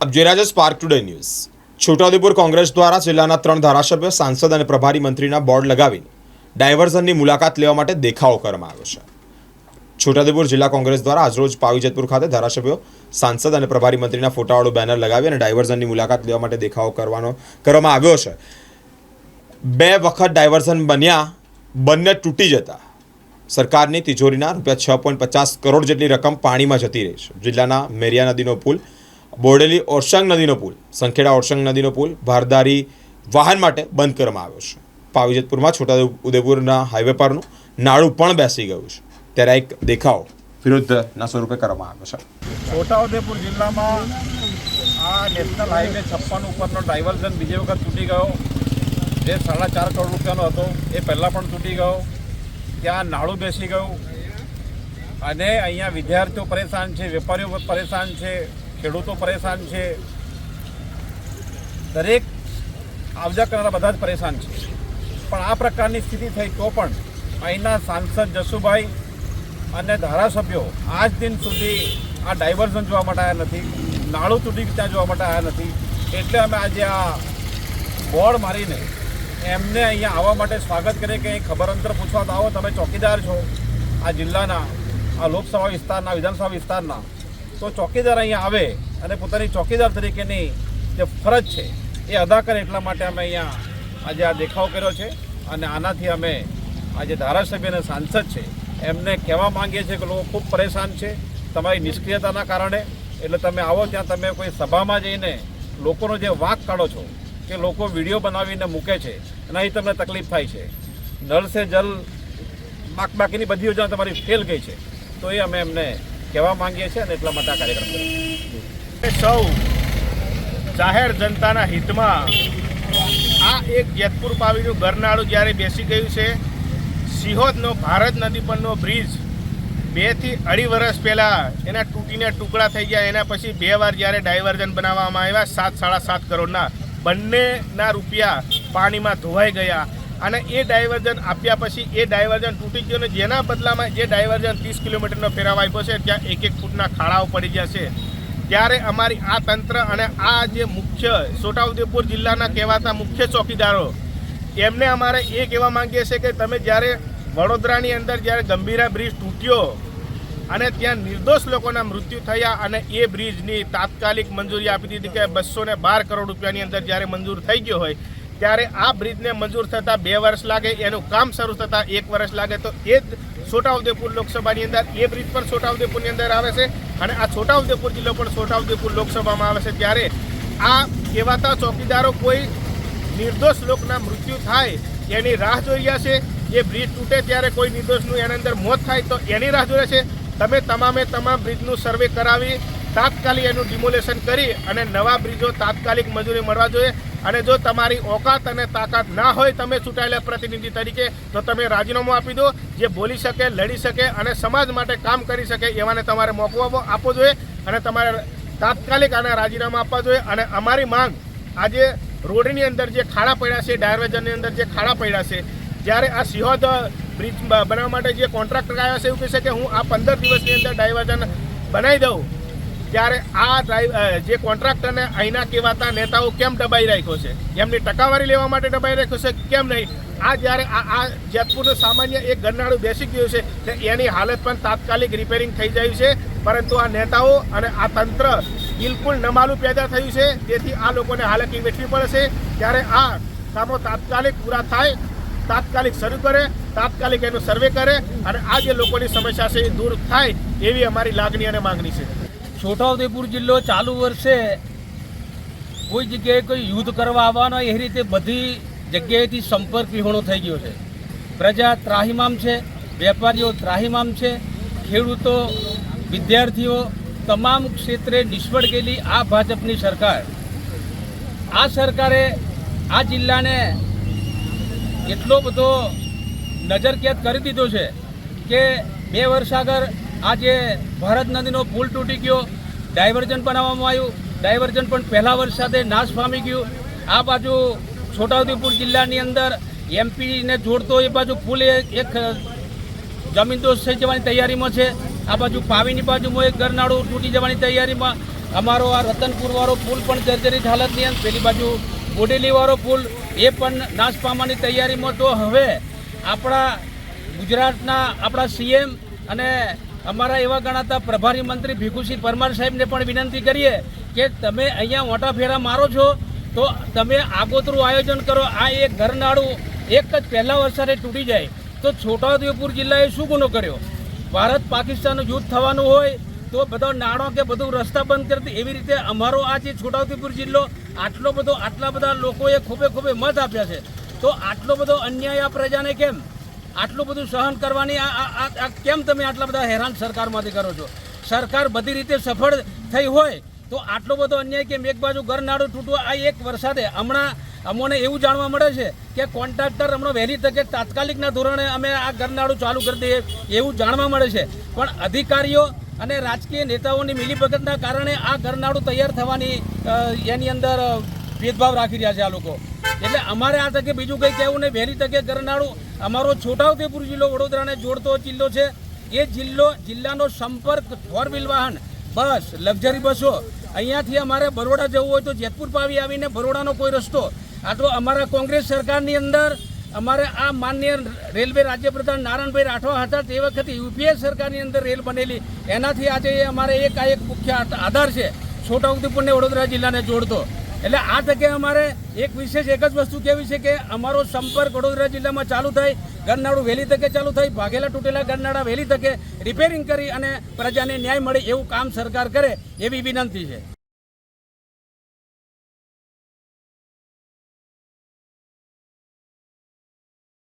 अब જોઈ રહ્યા છો Spark Today News. Chhotaudepur Congress દ્વારા જિલ્લાના 3 ધારાસભ્યો સાંસદ અને પ્રભારી મંત્રીના બોર્ડ લગાવીને ડાયવર્ઝનની મુલાકાત લેવા માટે દેખાવો કરવામાં આવ્યો છે। છોટાઉદેપુર જિલ્લા કોંગ્રેસ દ્વારા આજરોજ પાવીજેતપુર ખાતે ધારાસભ્યો સાંસદ અને પ્રભારી મંત્રીના ફોટાવાળું બેનર લગાવી અને ડાયવર્ઝનની મુલાકાત લેવા માટે દેખાવો કરવામાં આવ્યો છે। 2 વખત ડાયવર્ઝન બન્યા, બંને તૂટી જતા સરકારની તિજોરીના ₹6.50 કરોડ જેટલી રકમ પાણીમાં જતી રહી છે। જિલ્લાના મેરિયા નદીનો પુલ, બોડેલી ઓરસંગ નદીનો પુલ, સંખેડા ઓરસંગ નદીનો પુલ ભારદારી વાહન માટે બંધ કરવામાં આવ્યો છે। પાવીજેતપુરમાં છોટાઉદેપુરના હાઈવે પરનું નાળું પણ બેસી ગયું છે, ત્યારે એક દેખાવ વિરુદ્ધના સ્વરૂપે કરવામાં આવ્યો છે। છોટાઉદેપુર જિલ્લામાં આ નેશનલ હાઈવે 56 ઉપરનો ડાયવર્ઝન બીજી વખત તૂટી ગયો, જે 4.5 કરોડ રૂપિયાનો હતો એ પહેલાં પણ તૂટી ગયો। ત્યાં નાળું બેસી ગયું અને અહીંયા વિદ્યાર્થીઓ પરેશાન છે, વેપારીઓ પરેશાન છે, ખેડૂતો પરેશાન છે, દરેક આવજા કરનારા બધા જ પરેશાન છે। પણ આ પ્રકારની સ્થિતિ થઈ તો પણ અહીંના સાંસદ જસુભાઈ અને ધારાસભ્યો આજ દિન સુધી આ ડાયવર્ઝન જોવા માટે આવ્યા નથી, નાળું તૂટી ત્યાં જોવા માટે આવ્યા નથી। એટલે અમે આજે આ બોર્ડ મારીને એમને અહીંયા આવવા માટે સ્વાગત કરીએ કે અહીં ખબર અંતર પૂછવા તો આવો, તમે ચોકીદાર છો આ જિલ્લાના, આ લોકસભા વિસ્તારના, વિધાનસભા વિસ્તારના, તો ચોકીદાર અહીંયા આવે અને પોતાની ચોકીદાર તરીકેની જે ફરજ છે એ અદા કરે, એટલા માટે અમે અહીંયા આજે આ દેખાવ કર્યો છે। અને આનાથી અમે આજે ધારાસભ્ય અને સાંસદ છે એમને કહેવા માંગીએ છીએ કે લોકો ખૂબ પરેશાન છે તમારી નિષ્ક્રિયતાના કારણે। એટલે તમે આવો ત્યાં તમે કોઈ સભામાં જઈને લોકોનો જે વાંક કાઢો છો કે લોકો વિડીયો બનાવીને મૂકે છે અને અહીં તમને તકલીફ થાય છે, નળ સે જલ બાકીની બધી યોજના તમારી ફેલ ગઈ છે, તો એ અમે એમને કહેવા માંગીએ છીએ અને એટલા માટે આ કાર્યક્રમ કર્યો। સૌ જાહેર જનતાના હિતમાં આ એક જેતપુર પાવીનું ગરનાળું જ્યારે બેસી ગયું છે, સિહોદનો ભારત નદી પરનો બ્રિજ 2 થી 2.5 વર્ષ પહેલાં એના તૂટીને ટુકડા થઈ ગયા, એના પછી 2 વાર જ્યારે ડાયવર્ઝન બનાવવામાં આવ્યા 7.5 કરોડના, બંનેના રૂપિયા પાણીમાં ધોવાઈ ગયા અને એ ડાયવર્ઝન આપ્યા પછી એ ડાયવર્ઝન તૂટી ગયું અને જેના બદલામાં જે ડાયવર્ઝન 30 કિલોમીટરનો ફેરવ આપ્યો છે ત્યાં 1 ફૂટના ખાડાઓ પડી ગયા છે। ત્યારે અમારી આ તંત્ર અને આ જે મુખ્ય છોટાઉદેપુર જિલ્લાના કહેવાતા મુખ્ય ચોકીદારો એમને અમારે એ કહેવા માંગીએ છીએ કે તમે જ્યારે વડોદરાની અંદર જ્યારે ગંભીરા બ્રિજ તૂટ્યો અને ત્યાં નિર્દોષ લોકોના મૃત્યુ થયા અને એ બ્રિજની તાત્કાલિક મંજૂરી આપી દીધી કે 212 કરોડ રૂપિયાની અંદર જ્યારે મંજૂર થઈ ગયો હોય ત્યારે આ બ્રિજને મંજૂર થતાં 2 વર્ષ લાગે, એનું કામ શરૂ થતાં 1 વર્ષ લાગે, તો એ જ છોટાઉદેપુર લોકસભાની અંદર એ બ્રિજ પણ છોટાઉદેપુરની અંદર આવે છે અને આ છોટાઉદેપુર જિલ્લો પણ છોટાઉદેપુર લોકસભામાં આવે છે। ત્યારે આ કહેવાતા ચોકીદારો કોઈ નિર્દોષ લોકોના મૃત્યુ થાય એની રાહ જોઈ રહ્યા છે, એ બ્રિજ તૂટે ત્યારે કોઈ નિર્દોષનું એની અંદર મોત થાય તો એની રાહ જોઈ છે। તમે તમામ બ્રિજનું સર્વે કરાવી તાત્કાલિક એનું ડિમોલેશન કરી અને નવા બ્રિજો તાત્કાલિક મંજૂરી મળવા જોઈએ। અને જો તમારી ઓકાત અને તાકાત ના હોય તમે ચૂંટાયેલા પ્રતિનિધિ તરીકે, તો તમે રાજીનામું આપી દો, જે બોલી શકે, લડી શકે અને સમાજ માટે કામ કરી શકે એવાને તમારે મોકો આપવો જોઈએ અને તમારે તાત્કાલિક આના રાજીનામા આપવા જોઈએ। અને અમારી માંગ આજે રોડની અંદર જે ખાડા પડ્યા છે, ડાયવર્ઝનની અંદર જે ખાડા પડ્યા છે, જ્યારે આ સિહોદ બ્રિજ બનાવવા માટે જે કોન્ટ્રાક્ટર આવ્યા છે એવું કહે છે કે હું આ 15 દિવસની અંદર ડાયવર્ઝન બનાવી દઉં, ત્યારે આ જે કોન્ટ્રાક્ટરને અહીંના કહેવાતા નેતાઓ કેમ દબાઈ રાખ્યો છે, એમની ટકાવારી લેવા માટે દબાઈ રાખ્યો છે કેમ નહીં? આ જ્યારે આ જેતપુરનું સામાન્ય એક ગરનાળું બેસી ગયું છે તો એની હાલત પણ તાત્કાલિક રિપેરિંગ થઈ જાય છે, પરંતુ આ નેતાઓ અને આ તંત્ર બિલકુલ નમાલું પેદા થયું છે, જેથી આ લોકોને હાલાકી વેઠવી પડશે। ત્યારે આ કામો તાત્કાલિક પૂરા થાય, તાત્કાલિક શરૂ કરે, તાત્કાલિક એનું સર્વે કરે અને આ જે લોકોની સમસ્યા છે એ દૂર થાય એવી અમારી લાગણી અને માંગણી છે। છોટાઉદેપુર જિલ્લો ચાલુ વર્ષે કોઈ જગ્યાએ કોઈ યુદ્ધ કરવા આવવાનો એ રીતે બધી જગ્યાએથી સંપર્ક વિહોણો થઈ ગયો છે। પ્રજા ત્રાહિમામ છે, વેપારીઓ ત્રાહિમામ છે, ખેડૂતો, વિદ્યાર્થીઓ તમામ ક્ષેત્રે નિષ્ફળ ગયેલી આ ભાજપની સરકાર, આ સરકારે આ જિલ્લાને એટલો બધો નજરકેદ કરી દીધો છે કે 2 વર્ષ આગળ આજે ભારત નદીનો પુલ તૂટી ગયો, ડાયવર્ઝન બનાવવામાં આવ્યું, ડાયવર્ઝન પણ પહેલા વર્ષ સાથે નાશ પામી ગયું। આ બાજુ છોટાઉદેપુર જિલ્લાની અંદર એમપીને જોડતો એ બાજુ પુલ એક જમીનદોસ્ત થઈ જવાની તૈયારીમાં છે, આ બાજુ પાવીની બાજુમાં એક ગરનાળું તૂટી જવાની તૈયારીમાં, અમારો આ રતનપુરવાળો પુલ પણ જર્જરિત હાલતની અંદર, પેલી બાજુ બોડેલીવાળો પુલ એ પણ નાશ પામવાની તૈયારીમાં. તો હવે આપણા ગુજરાતના આપણા સીએમ અને અમારા એવા ગણાતા પ્રભારી મંત્રી ભીખુસિંહ પરમાર સાહેબને પણ વિનંતી કરીએ કે તમે અહીંયા મોટા ફેરા મારો છો તો તમે આગોતરું આયોજન કરો. આ એક ઘરનાળું એક જ પહેલા વરસાદે તૂટી જાય તો છોટાઉદેપુર જિલ્લાએ શું ગુનો કર્યો? ભારત પાકિસ્તાનનું યુદ્ધ થવાનું હોય તો બધો નાળો કે બધું રસ્તા બંધ કરતી, એવી રીતે અમારો આ જે છોટાઉદેપુર જિલ્લો આટલા બધા લોકોએ ખૂબે મત આપ્યા છે, તો આટલો બધો અન્યાય આ પ્રજાને કેમ આટલું બધું સહન કરવાની આ કેમ તમે આટલા બધા હેરાન સરકારમાંથી કરો છો? સરકાર બધી રીતે સફળ થઈ હોય તો આટલો બધો અન્યાય કેમ? એક બાજુ ઘરનાળું તૂટવા, આ એક વરસાદે હમણાં અમને એવું જાણવા મળે છે કે કોન્ટ્રાક્ટર હમણાં વહેલી તકે તાત્કાલિકના ધોરણે અમે આ ઘરનાળું ચાલુ કરી દઈએ એવું જાણવા મળે છે, પણ અધિકારીઓ અને રાજકીય નેતાઓની મિલીભગતના કારણે આ ઘરનાળું તૈયાર થવાની એની અંદર ભેદભાવ રાખી રહ્યા છે આ લોકો. એટલે અમારે આ તકે બીજું કંઈ કહેવું નહીં. વહેલી તકે ઘરનાળું અમારો છોટાઉદેપુર જિલ્લો વડોદરાને જોડતો જિલ્લો છે. એ જિલ્લાનો સંપર્ક ફોર વ્હીલ વાહન, બસ, લક્ઝરી બસો, અહીંયાથી અમારે બરોડા જવું હોય તો જેતપુર પાવી આવીને બરોડાનો કોઈ રસ્તો. આ તો અમારા કોંગ્રેસ સરકારની અંદર અમારે આ માનનીય રેલવે રાજ્યપ્રધાન નારાયણભાઈ રાઠવા હતા તે વખતે યુપીએ સરકારની અંદર રેલ બનેલી, એનાથી આજે અમારે એક મુખ્ય આધાર છે છોટાઉદેપુરને વડોદરા જિલ્લાને જોડતો. એટલે આ તકે અમારે એક વિશેષ એક જ વસ્તુ કહેવી છે કે અમારો સંપર્ક વડોદરા જિલ્લામાં ચાલુ થાય, ઘરનાળું વહેલી તકે ચાલુ થાય, ભાગેલા તૂટેલા ઘરનાળા વહેલી તકે રિપેરિંગ કરી અને પ્રજાને ન્યાય મળે એવું કામ સરકાર કરે એવી વિનંતી છે.